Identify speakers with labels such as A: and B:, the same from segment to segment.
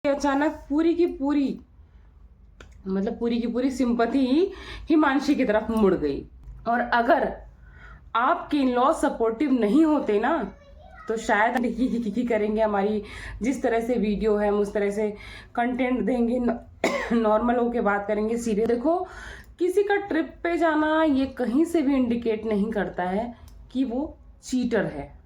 A: अचानक पूरी की पूरी सिंपैथी ही हिमांशी की तरफ मुड़ गई। और अगर आपके इन लॉ सपोर्टिव नहीं होते ना तो शायद ही करेंगे। हमारी जिस तरह से वीडियो है हम उस तरह से कंटेंट देंगे, नॉर्मल होके बात करेंगे, सीरियस। देखो, किसी का ट्रिप पे जाना ये कहीं से भी इंडिकेट नहीं करता है कि वो चीटर है।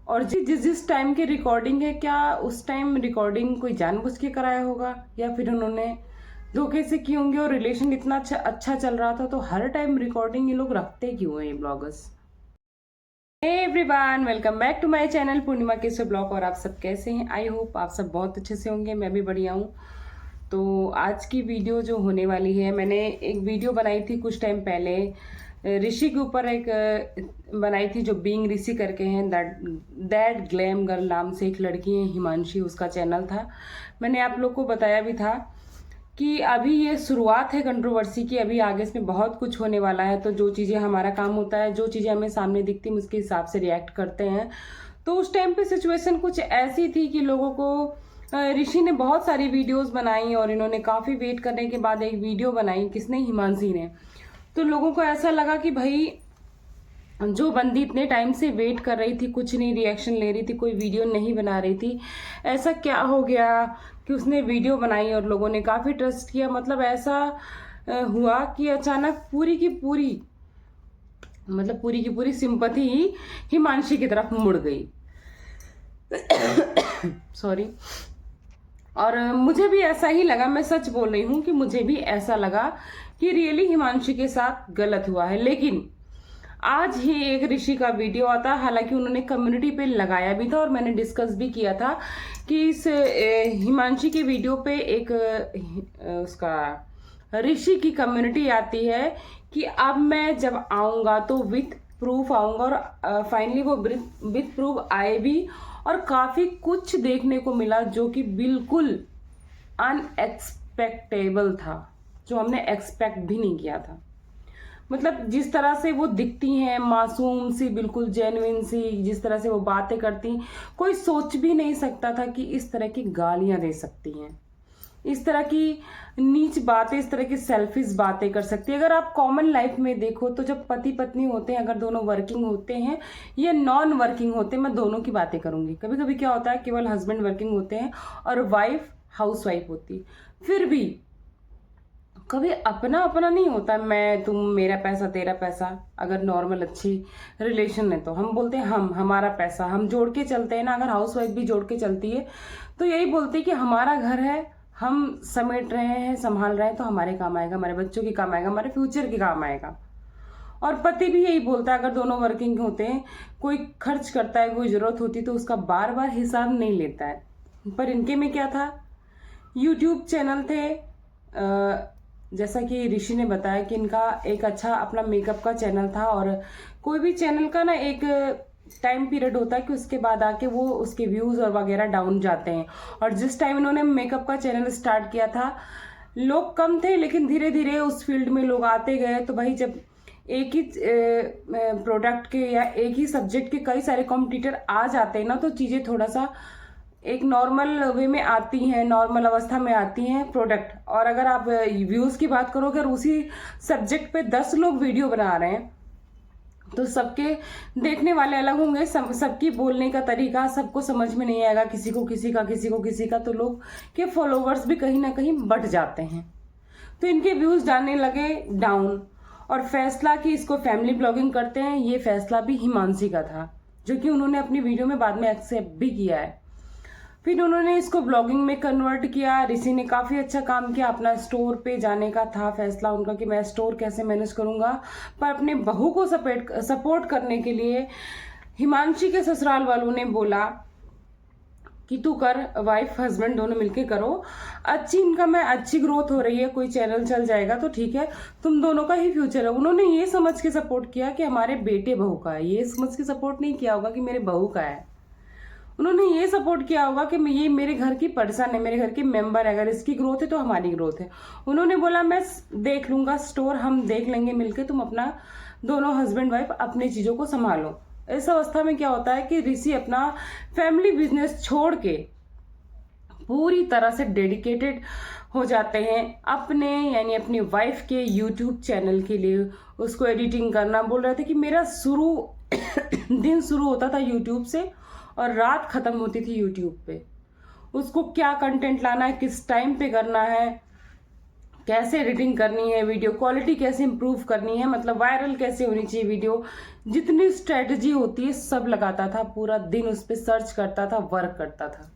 A: और जिस टाइम की रिकॉर्डिंग है, क्या उस टाइम रिकॉर्डिंग कोई जानबूझ के कराया होगा या फिर उन्होंने धोखे से की होंगे। और रिलेशन इतना अच्छा चल रहा था तो हर टाइम रिकॉर्डिंग ये लोग रखते क्यों हैं ये bloggers. Hey everyone, welcome back to my channel Purnima Keshav blog. और आप सब कैसे हैं? आई होप आप सब बहुत अच्छे से होंगे। मैं भी बढ़िया हूँ। तो आज की वीडियो जो होने वाली है, मैंने एक वीडियो बनाई थी कुछ टाइम पहले ऋषि के ऊपर, एक बनाई थी जो बीइंग ऋषि करके हैं, दैट ग्लैम गर्ल नाम से एक लड़की है हिमांशी, उसका चैनल था। मैंने आप लोग को बताया भी था कि अभी ये शुरुआत है कंट्रोवर्सी की, अभी आगे इसमें बहुत कुछ होने वाला है। तो जो चीज़ें हमारा काम होता है, जो चीज़ें हमें सामने दिखती हैं उसके हिसाब से रिएक्ट करते हैं। तो उस टाइम पे सिचुएशन कुछ ऐसी थी कि लोगों को ऋषि ने बहुत सारी वीडियोस बनाई और इन्होंने काफ़ी वेट करने के बाद एक वीडियो बनाई। किसने? हिमांशी ने। तो लोगों को ऐसा लगा कि भाई जो बंदी इतने टाइम से वेट कर रही थी, कुछ नहीं रिएक्शन ले रही थी, कोई वीडियो नहीं बना रही थी, ऐसा क्या हो गया कि उसने वीडियो बनाई और लोगों ने काफ़ी ट्रस्ट किया। मतलब ऐसा हुआ कि अचानक पूरी की पूरी सिंपैथी ही हिमांशी की तरफ मुड़ गई। सॉरी। और मुझे भी ऐसा ही लगा, मैं सच बोल रही हूँ कि मुझे भी ऐसा लगा कि रियली हिमांशी के साथ गलत हुआ है। लेकिन आज ही एक ऋषि का वीडियो आता, हालांकि उन्होंने कम्युनिटी पे लगाया भी था और मैंने डिस्कस भी किया था कि इस हिमांशी के वीडियो पे एक उसका ऋषि की कम्युनिटी आती है कि अब मैं जब आऊँगा तो विथ प्रूफ आऊँगा। और फाइनली वो विथ प्रूफ आए भी और काफ़ी कुछ देखने को मिला जो कि बिल्कुल अनएक्सपेक्टेबल था, जो हमने एक्सपेक्ट भी नहीं किया था। मतलब जिस तरह से वो दिखती हैं, मासूम सी, बिल्कुल जेन्युइन सी, जिस तरह से वो बातें करती, कोई सोच भी नहीं सकता था कि इस तरह की गालियां दे सकती हैं, इस तरह की नीच बातें, इस तरह की सेल्फिश बातें कर सकती है। अगर आप कॉमन लाइफ में देखो तो जब पति पत्नी होते हैं, अगर दोनों वर्किंग होते हैं या नॉन वर्किंग होते हैं, मैं दोनों की बातें करूंगी। कभी कभी क्या होता है, केवल हस्बैंड वर्किंग होते हैं और वाइफ हाउस वाइफ होती, फिर भी कभी अपना अपना नहीं होता, मैं तुम, मेरा पैसा तेरा पैसा। अगर नॉर्मल अच्छी रिलेशन है तो हम बोलते हैं हम, हमारा पैसा, हम जोड़ के चलते हैं ना। अगर हाउस वाइफ भी जोड़ के चलती है तो यही बोलती है कि हमारा घर है, हम समेट रहे हैं, संभाल रहे हैं, तो हमारे काम आएगा, हमारे बच्चों के काम आएगा, हमारे फ्यूचर के काम आएगा। और पति भी यही बोलता है, अगर दोनों वर्किंग होते हैं, कोई खर्च करता है, कोई जरूरत होती तो उसका बार बार हिसाब नहीं लेता है। पर इनके में क्या था, यूट्यूब चैनल थे, जैसा कि ऋषि ने बताया कि इनका एक अच्छा अपना मेकअप का चैनल था। और कोई भी चैनल का ना एक टाइम पीरियड होता है कि उसके बाद आके वो उसके व्यूज और वगैरह डाउन जाते हैं। और जिस टाइम इन्होंने मेकअप का चैनल स्टार्ट किया था, लोग कम थे, लेकिन धीरे धीरे उस फील्ड में लोग आते गए। तो भाई जब एक ही प्रोडक्ट के या एक ही सब्जेक्ट के कई सारे कॉम्पिटिटर आ जाते हैं ना, तो चीज़ें थोड़ा सा एक नॉर्मल वे में आती हैं, नॉर्मल अवस्था में आती हैं प्रोडक्ट। और अगर आप व्यूज़ की बात करो, अगर उसी सब्जेक्ट पे 10 लोग वीडियो बना रहे हैं तो सबके देखने वाले अलग होंगे, सबकी बोलने का तरीका सबको समझ में नहीं आएगा, किसी को किसी का, तो लोग के फॉलोवर्स भी कहीं ना कहीं बढ़ जाते हैं। तो इनके व्यूज़ जाने लगे डाउन। और फैसला कि इसको फैमिली ब्लॉगिंग करते हैं, ये फैसला भी हिमांशी का था, जो कि उन्होंने अपनी वीडियो में बाद में एक्सेप्ट भी किया है। फिर उन्होंने इसको ब्लॉगिंग में कन्वर्ट किया। ऋषि ने काफ़ी अच्छा काम किया, अपना स्टोर पे जाने का था फैसला उनका कि मैं स्टोर कैसे मैनेज करूंगा। पर अपने बहू को सपोर्ट करने के लिए हिमांशी के ससुराल वालों ने बोला कि तू कर, वाइफ हस्बैंड दोनों मिलके करो, अच्छी इनकम है, अच्छी ग्रोथ हो रही है, कोई चैनल चल जाएगा तो ठीक है, तुम दोनों का ही फ्यूचर है। उन्होंने ये समझ के सपोर्ट किया कि हमारे बेटे बहू का है, ये समझ के सपोर्ट नहीं किया होगा कि मेरे बहू का है। उन्होंने ये सपोर्ट किया होगा कि ये मेरे घर की पर्सन है, मेरे घर के मेंबर है, अगर इसकी ग्रोथ है तो हमारी ग्रोथ है। उन्होंने बोला मैं देख लूंगा स्टोर, हम देख लेंगे मिलके, तुम अपना दोनों हस्बैंड वाइफ अपनी चीज़ों को संभालो। इस अवस्था में क्या होता है कि ऋषि अपना फैमिली बिजनेस छोड़ के पूरी तरह से डेडिकेटेड हो जाते हैं अपने यानी अपनी वाइफ के यूट्यूब चैनल के लिए। उसको एडिटिंग करना, बोल रहे थे कि मेरा दिन शुरू होता था यूट्यूब से और रात खत्म होती थी यूट्यूब पे। उसको क्या कंटेंट लाना है, किस टाइम पे करना है, कैसे एडिटिंग करनी है, वीडियो क्वालिटी कैसे इंप्रूव करनी है, मतलब वायरल कैसे होनी चाहिए वीडियो, जितनी स्ट्रेटजी होती है सब लगाता था। पूरा दिन उस पर सर्च करता था, वर्क करता था।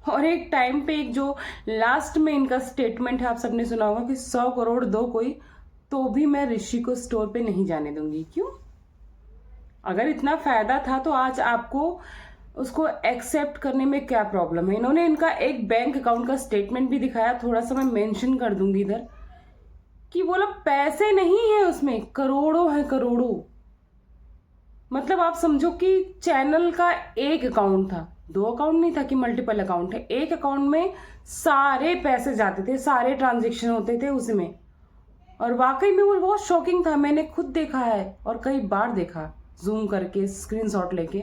A: और एक टाइम पे एक जो लास्ट में इनका स्टेटमेंट है, आप सबने सुना होगा कि 100 करोड़ दो कोई तो भी मैं ऋषि को स्टोर पे नहीं जाने दूंगी। क्यों? अगर इतना फायदा था तो आज आपको उसको एक्सेप्ट करने में क्या प्रॉब्लम है? इन्होंने इनका एक बैंक अकाउंट का स्टेटमेंट भी दिखाया, थोड़ा सा मैं मेंशन कर दूंगी इधर, कि बोला पैसे नहीं है उसमें, करोड़ों है, करोड़ों। मतलब आप समझो कि चैनल का एक अकाउंट था, 2 अकाउंट नहीं था कि मल्टीपल अकाउंट है, एक अकाउंट में सारे पैसे जाते थे, सारे ट्रांजेक्शन होते थे उसमें। और वाकई में वो बहुत शॉकिंग था, मैंने खुद देखा है और कई बार देखा जूम करके, स्क्रीनशॉट लेके।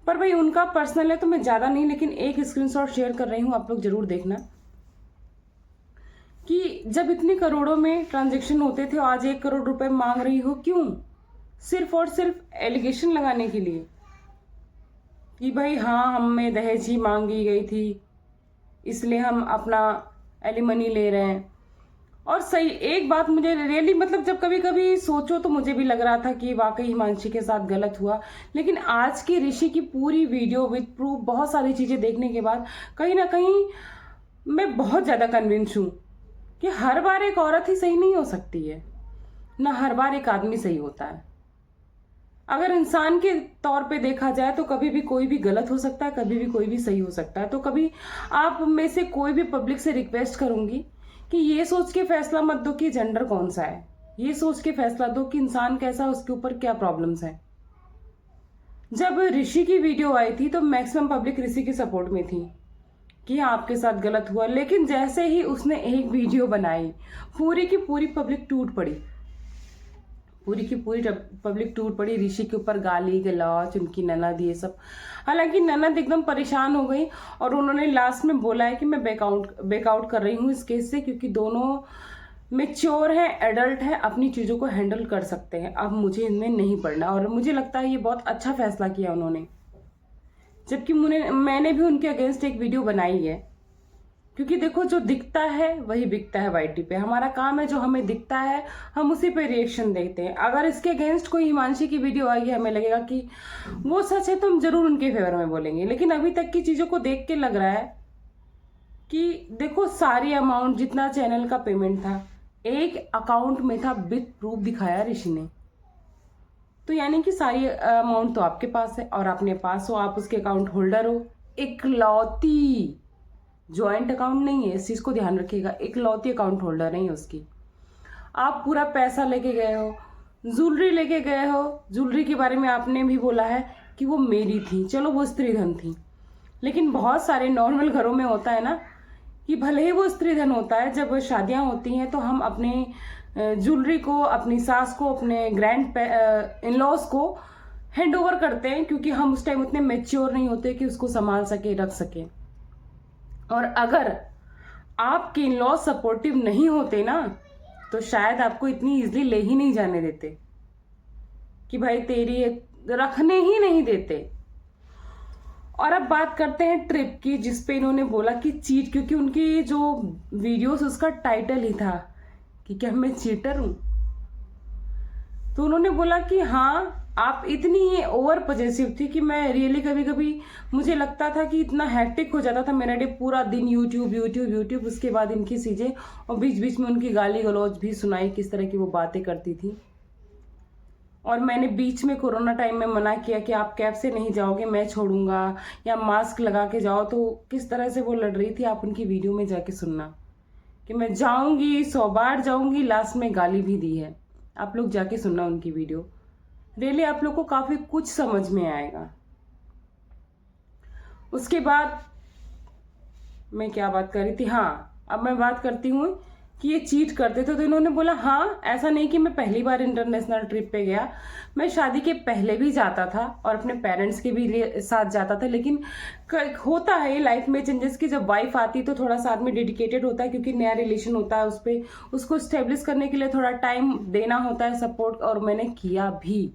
A: पर भाई उनका पर्सनल है तो मैं ज्यादा नहीं, लेकिन एक स्क्रीनशॉट शेयर कर रही हूं, आप लोग जरूर देखना, कि जब इतनी करोड़ों में ट्रांजेक्शन होते थे आज 1 करोड़ रुपए मांग रही हो, क्यों? सिर्फ और सिर्फ एलिगेशन लगाने के लिए कि भाई हाँ हमें दहेज ही मांगी गई थी इसलिए हम अपना एलिमनी ले रहे हैं। और सही एक बात मुझे रियली, मतलब जब कभी कभी सोचो तो मुझे भी लग रहा था कि वाकई हिमांशी के साथ गलत हुआ, लेकिन आज की ऋषि की पूरी वीडियो विद प्रूफ, बहुत सारी चीजें देखने के बाद कहीं ना कहीं मैं बहुत ज्यादा कन्विंस हूं कि हर बार एक औरत ही सही नहीं हो सकती है, ना हर बार एक आदमी सही होता है। अगर इंसान के तौर पे देखा जाए तो कभी भी कोई भी गलत हो सकता है, कभी भी कोई भी सही हो सकता है। तो कभी आप में से कोई भी पब्लिक से रिक्वेस्ट करूंगी कि ये सोच के फैसला मत दो कि जेंडर कौन सा है, ये सोच के फैसला दो कि इंसान कैसा है, उसके ऊपर क्या प्रॉब्लम्स है। जब ऋषि की वीडियो आई थी तो मैक्सिमम पब्लिक ऋषि के सपोर्ट में थी कि हाँ आपके साथ गलत हुआ, लेकिन जैसे ही उसने एक वीडियो बनाई पूरी की पूरी पब्लिक टूट पड़ी, पूरी की पूरी पब्लिक टूट पड़ी ऋषि के ऊपर, गाली गलौज, उनकी ननद, ये सब। हालांकि ननद एकदम परेशान हो गई और उन्होंने लास्ट में बोला है कि मैं बैकआउट कर रही हूँ इस केस से, क्योंकि दोनों मेच्योर है, एडल्ट है, अपनी चीज़ों को हैंडल कर सकते हैं, अब मुझे इनमें नहीं पड़ना। और मुझे लगता है ये बहुत अच्छा फैसला किया उन्होंने, जबकि मैंने भी उनके अगेंस्ट एक वीडियो बनाई है, क्योंकि देखो जो दिखता है वही बिकता है वाईटी पे। हमारा काम है जो हमें दिखता है हम उसी पे रिएक्शन देते हैं। अगर इसके अगेंस्ट कोई हिमांशी की वीडियो आएगी, हमें लगेगा कि वो सच है तो हम जरूर उनके फेवर में बोलेंगे। लेकिन अभी तक की चीजों को देख के लग रहा है कि देखो सारी अमाउंट जितना चैनल का पेमेंट था एक अकाउंट में था, विद प्रूफ दिखाया ऋषि ने। तो यानी कि सारी अमाउंट तो आपके पास है और अपने पास हो, आप उसके अकाउंट होल्डर हो। इकलौती, ज्वाइंट अकाउंट नहीं है, इस चीज को ध्यान रखिएगा, इकलौती अकाउंट होल्डर नहीं है उसकी। आप पूरा पैसा लेके गए हो, ज्वेलरी लेके गए हो, ज्वेलरी के बारे में आपने भी बोला है कि वो मेरी थी, चलो वो स्त्री धन थी। लेकिन बहुत सारे नॉर्मल घरों में होता है ना कि भले ही वो स्त्री धन होता है, जब शादियां होती हैं तो हम अपने ज्वेलरी को अपनी सास को, अपने ग्रैंड इन लॉज को हैंड ओवर करते हैं, क्योंकि हम उस टाइम उतने मेच्योर नहीं होते कि उसको संभाल सके, रख सके। और अगर आपके इन लॉ सपोर्टिव नहीं होते ना तो शायद आपको इतनी इजीली ले ही नहीं जाने देते, कि भाई तेरी रखने ही नहीं देते। और अब बात करते हैं ट्रिप की, जिसपे इन्होंने बोला कि चीट, क्योंकि उनकी जो वीडियोस उसका टाइटल ही था कि क्या मैं चीटर हूं। तो उन्होंने बोला कि हाँ आप इतनी ओवर पॉजेसिव थी कि मैं रियली कभी कभी मुझे लगता था कि इतना हैक्टिक हो जाता था मेरा डे, पूरा दिन यूट्यूब यूट्यूब यूट्यूब, उसके बाद इनकी चीजें, और बीच बीच में उनकी गाली गलौज भी सुनाई, किस तरह की वो बातें करती थी। और मैंने बीच में कोरोना टाइम में मना किया कि आप कैब से नहीं जाओगे, मैं छोड़ूंगा, या मास्क लगा के जाओ। तो किस तरह से वो लड़ रही थी, आप उनकी वीडियो में जाके सुनना कि मैं जाऊंगी, 100 बार जाऊंगी, लास्ट में गाली भी दी है। आप लोग जाके सुनना उनकी वीडियो, रियली आप लोग को काफी कुछ समझ में आएगा। उसके बाद मैं क्या बात कर रही थी, हाँ अब मैं बात करती हूँ कि ये चीट करते थे, तो इन्होंने बोला हाँ, ऐसा नहीं कि मैं पहली बार इंटरनेशनल ट्रिप पे गया, मैं शादी के पहले भी जाता था और अपने पेरेंट्स के भी साथ जाता था, लेकिन होता है लाइफ में चेंजेस की जब वाइफ आती तो थोड़ा सा आदमी डेडिकेटेड होता है, क्योंकि नया रिलेशन होता है, उस पर उसको स्टेब्लिश करने के लिए थोड़ा टाइम देना होता है, सपोर्ट, और मैंने किया भी।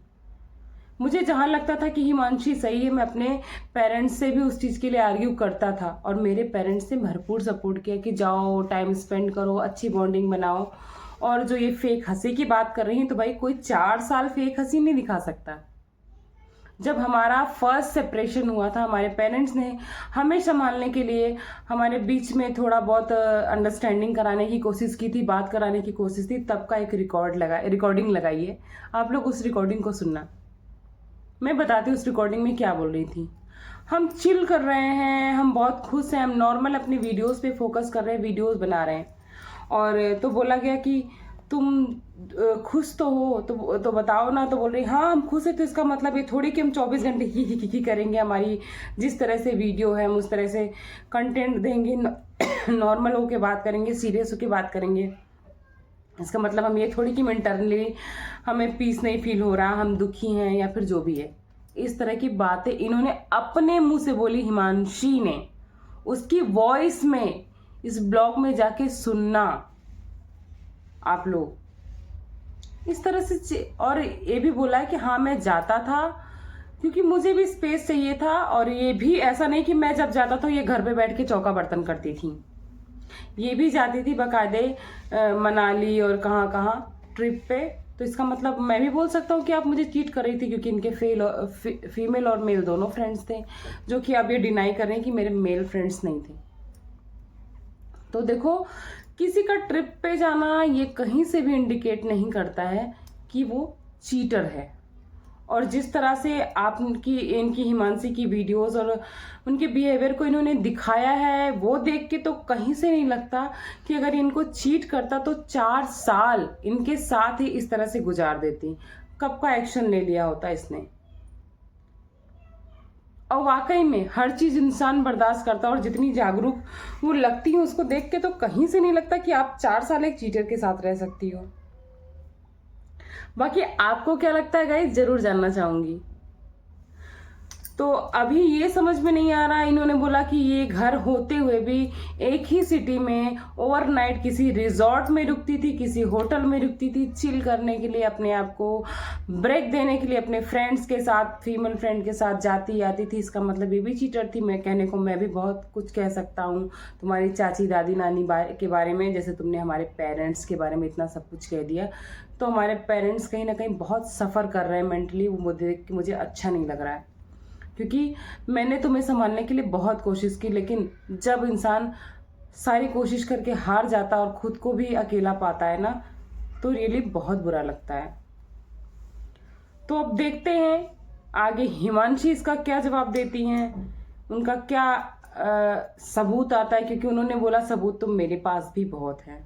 A: मुझे जहां लगता था कि हिमांशी सही है, मैं अपने पेरेंट्स से भी उस चीज़ के लिए आर्ग्यू करता था, और मेरे पेरेंट्स ने भरपूर सपोर्ट किया कि जाओ, टाइम स्पेंड करो, अच्छी बॉन्डिंग बनाओ। और जो ये फेक हंसी की बात कर रही हैं, तो भाई कोई 4 साल फेक हंसी नहीं दिखा सकता। जब हमारा फर्स्ट सेपरेशन हुआ था, हमारे पेरेंट्स ने हमें संभालने के लिए हमारे बीच में थोड़ा बहुत अंडरस्टैंडिंग कराने की कोशिश की थी, बात कराने की कोशिश थी, तब का एक रिकॉर्डिंग लगाई है, आप लोग उस रिकॉर्डिंग को सुनना। मैं बताती हूँ उस रिकॉर्डिंग में क्या बोल रही थी। हम चिल कर रहे हैं, हम बहुत खुश हैं, हम नॉर्मल अपनी वीडियोस पे फोकस कर रहे हैं, वीडियोस बना रहे हैं, और तो बोला गया कि तुम खुश तो हो, तो बताओ ना। तो बोल रही हाँ हम खुश है, तो इसका मतलब ये थोड़ी कि हम 24 घंटे ही करेंगे, हमारी जिस तरह से वीडियो है हम उस तरह से कंटेंट देंगे, नॉर्मल होके बात करेंगे, सीरियस होके बात करेंगे। इसका मतलब हम ये थोड़ी कि इंटरनली हमें पीस नहीं फील हो रहा, हम दुखी हैं या फिर जो भी है। इस तरह की बातें इन्होंने अपने मुंह से बोली, हिमांशी ने। उसकी वॉइस में इस ब्लॉग में जाके सुनना आप लोग इस तरह से। और ये भी बोला है कि हाँ मैं जाता था क्योंकि मुझे भी स्पेस चाहिए था, और ये भी ऐसा नहीं कि मैं जब जाता था ये घर पे बैठ के चौका बर्तन करती थी, ये भी जाती थी बकायदे मनाली और कहाँ कहाँ ट्रिप पे। तो इसका मतलब मैं भी बोल सकता हूँ कि आप मुझे चीट कर रही थी, क्योंकि इनके फीमेल और मेल दोनों फ्रेंड्स थे, जो कि आप ये डिनाई कर रहे हैं कि मेरे मेल फ्रेंड्स नहीं थे। तो देखो, किसी का ट्रिप पे जाना ये कहीं से भी इंडिकेट नहीं करता है कि वो चीटर है। और जिस तरह से आप इनकी हिमांशी की वीडियोस और उनके बिहेवियर को इन्होंने दिखाया है, वो देख के तो कहीं से नहीं लगता कि अगर इनको चीट करता तो 4 साल इनके साथ ही इस तरह से गुजार देती। कब का एक्शन ले लिया होता इसने। और वाकई में हर चीज इंसान बर्दाश्त करता है, और जितनी जागरूक वो लगती है उसको देख के तो कहीं से नहीं लगता कि आप 4 साल एक चीटर के साथ रह सकती हो। बाकी आपको क्या लगता है गाइस, जरूर जानना चाहूंगी। तो अभी ये समझ में नहीं आ रहा, इन्होंने बोला कि ये घर होते हुए भी एक ही सिटी में ओवरनाइट किसी रिजॉर्ट में रुकती थी, किसी होटल में रुकती थी, चिल करने के लिए, अपने आप को ब्रेक देने के लिए अपने फ्रेंड्स के साथ, फीमेल फ्रेंड के साथ जाती आती थी। इसका मतलब ये भी चीटर थी। मैं कहने को मैं भी बहुत कुछ कह सकता हूँ तुम्हारी चाची दादी नानी के बारे में, जैसे तुमने हमारे पेरेंट्स के बारे में इतना सब कुछ कह दिया। तो हमारे पेरेंट्स कहीं ना कहीं बहुत सफ़र कर रहे हैं मेंटली, वो देख के मुझे अच्छा नहीं लग रहा है, क्योंकि मैंने तुम्हें संभालने के लिए बहुत कोशिश की, लेकिन जब इंसान सारी कोशिश करके हार जाता और खुद को भी अकेला पाता है ना, तो रियली बहुत बुरा लगता है। तो अब देखते हैं आगे हिमांशी इसका क्या जवाब देती हैं, उनका क्या सबूत आता है, क्योंकि उन्होंने बोला सबूत तो मेरे पास भी बहुत है।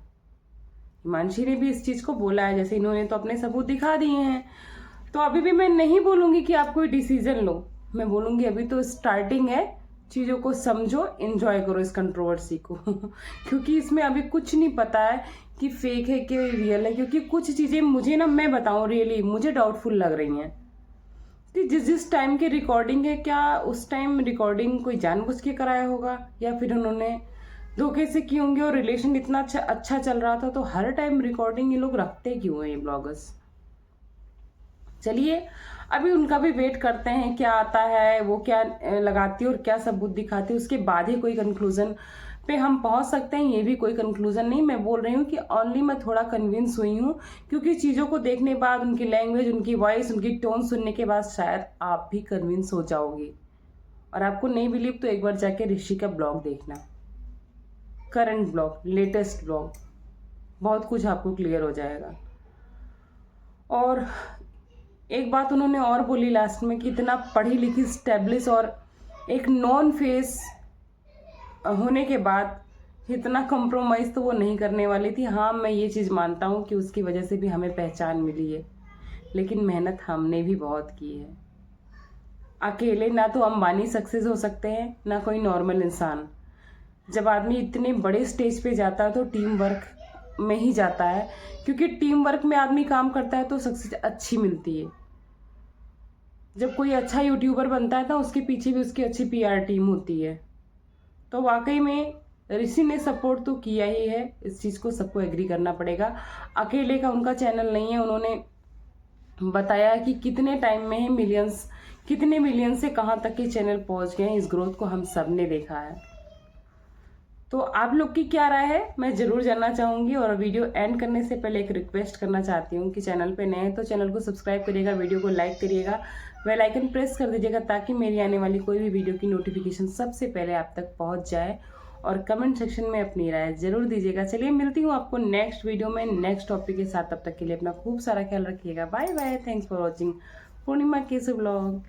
A: हिमांशी ने भी इस चीज को बोला है, जैसे इन्होंने तो अपने सबूत दिखा दिए हैं। तो अभी भी मैं नहीं बोलूंगी कि आप कोई डिसीजन लो, मैं बोलूंगी अभी तो स्टार्टिंग है, चीज़ों को समझो, एंजॉय करो इस कंट्रोवर्सी को क्योंकि इसमें अभी कुछ नहीं पता है कि फेक है कि रियल है, क्योंकि कुछ चीज़ें मुझे ना, मैं बताऊं रियली मुझे डाउटफुल लग रही हैं कि जिस टाइम की रिकॉर्डिंग है, क्या उस टाइम रिकॉर्डिंग कोई जानबूझ के कराया होगा या फिर उन्होंने धोखे से की होंगे। और रिलेशन इतना अच्छा चल रहा था, तो हर टाइम रिकॉर्डिंग ये लोग रखते क्यों हैं ये ब्लॉगर्स। चलिए अभी उनका भी वेट करते हैं क्या आता है, वो क्या लगाती है और क्या सबूत दिखाती है, उसके बाद ही कोई कंक्लूजन पे हम पहुंच सकते हैं। ये भी कोई कंक्लूजन नहीं, मैं बोल रही हूँ कि ओनली मैं थोड़ा कन्विंस हुई हूँ, क्योंकि चीज़ों को देखने बाद, उनकी लैंग्वेज, उनकी वॉइस, उनकी टोन सुनने के बाद शायद आप भी कन्विंस हो जाओगे। और आपको नहीं बिलीव तो एक बार जाके ऋषि का ब्लॉग देखना, करंट ब्लॉग, लेटेस्ट ब्लॉग, बहुत कुछ आपको क्लियर हो जाएगा। और एक बात उन्होंने और बोली लास्ट में कि इतना पढ़ी लिखी, स्टेब्लिश और एक नॉन फेस होने के बाद इतना कॉम्प्रोमाइज़ तो वो नहीं करने वाली थी। हाँ मैं ये चीज़ मानता हूँ कि उसकी वजह से भी हमें पहचान मिली है, लेकिन मेहनत हमने भी बहुत की है। अकेले ना तो अंबानी सक्सेस हो सकते हैं, ना कोई नॉर्मल इंसान। जब आदमी इतने बड़े स्टेज पे जाता है तो टीम वर्क में ही जाता है, क्योंकि टीम वर्क में आदमी काम करता है तो सक्सेस अच्छी मिलती है। जब कोई अच्छा यूट्यूबर बनता है तो उसके पीछे भी उसकी अच्छी पीआर टीम होती है। तो वाकई में ऋषि ने सपोर्ट तो किया ही है, इस चीज़ को सबको एग्री करना पड़ेगा। अकेले का उनका चैनल नहीं है, उन्होंने बताया कि कितने टाइम में मिलियंस, कितने मिलियन से कहाँ तक के चैनल पहुंच गए हैं। इस ग्रोथ को हम सब ने देखा है। तो आप लोग की क्या राय है मैं ज़रूर जानना चाहूँगी। और वीडियो एंड करने से पहले एक रिक्वेस्ट करना चाहती हूँ कि चैनल पे नए हैं तो चैनल को सब्सक्राइब करिएगा, वीडियो को लाइक करिएगा, बेल आइकन प्रेस कर दीजिएगा ताकि मेरी आने वाली कोई भी वीडियो की नोटिफिकेशन सबसे पहले आप तक पहुँच जाए। और कमेंट सेक्शन में अपनी राय ज़रूर दीजिएगा। चलिए मिलती हूँ आपको नेक्स्ट वीडियो में नेक्स्ट टॉपिक के साथ। तब तक के लिए अपना खूब सारा ख्याल रखिएगा। Bye bye, thanks for watching Purnima Kesu blog.